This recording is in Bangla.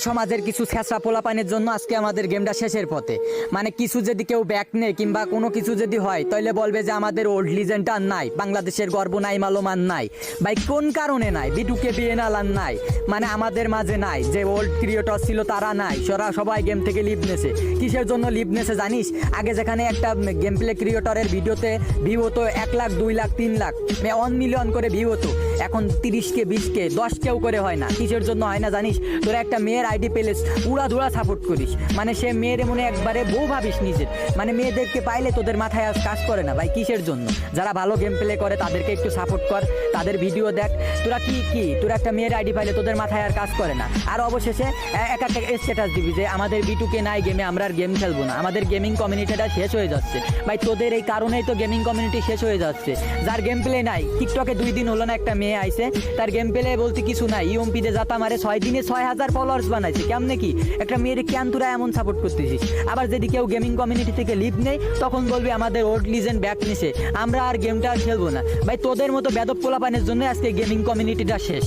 সমাজের কিছু ছেঁচড়া পোলাপানের জন্য আজকে আমাদের গেমটা শেষের পথে। মানে কিছু যদি কেউ ব্যাক নেয় কিংবা কোনো কিছু যদি হয় তাহলে বলবে যে আমাদের ওল্ড লিজেন্ড আর নাই, বাংলাদেশের গর্ব নাই, মালোমান নাই। ভাই কোন কারণে নাই? বিটুকে বিএনএল আর নাই, মানে আমাদের মাঝে নাই। যে ওল্ড ক্রিয়েটর ছিল তারা নাই, সবাই গেম থেকে লিভ নেছে। কিসের জন্য লিভ নেছে জানিস? আগে যেখানে একটা গেম প্লে ক্রিয়েটরের ভিডিওতে ভিউ হতো 1 লাখ 2 লাখ 3 লাখ 1 মিলিয়ন করে ভিউ হতো, এখন 30কে 20কে 10কেও করে হয় না। কিসের জন্য হয় না জানিস? তোরা একটা মেয়ের আইডি পেলেস উড়াধুরা সাপোর্ট করিস, মানে সে মেয়ের মনে একবারে বউ ভাবিস নিজের, মানে মেয়েদেরকে পাইলে তোদের মাথায় আজ কাজ করে না। ভাই কিসের জন্য? যারা ভালো গেম প্লে করে তাদেরকে একটু সাপোর্ট কর, তাদের ভিডিও দেখ। তোরা একটা মেয়ের আইডি পাইলে তোদের মাথায় আর কাজ করে না। আর অবশেষে একটা স্ট্যাটাস দিবি যে আমাদের বিটুকে নাই গেমে, আমরা আর গেম খেলবো না, আমাদের গেমিং কমিউনিটিটা শেষ হয়ে যাচ্ছে। ভাই তোদের এই কারণেই তো গেমিং কমিউনিটি শেষ হয়ে যাচ্ছে। যার গেম প্লে নাই, টিকটকে 2 দিন হলো না একটা মেয়ে আইছে, তার গেম প্লে বলতে কিছু নাই, ইউএমপিতে জাতা মারে 6 দিনে 6000 ফলোয়ার্স বানাইছে। কেমনে কি একটা মেয়ের কেন তোরা এমন সাপোর্ট করতেছিস? আবার যদি কেউ গেমিং কমিউনিটি থেকে লিভ নেই তখন বলবি আমাদের ওল্ড লিজেন্ড ব্যাক নিছে, আমরা আর গেমটা আর খেলবো না। ভাই তোদের মতো বেদব পোলাপানের জন্য আজকে গেমিং কমিউনিটিটা শেষ।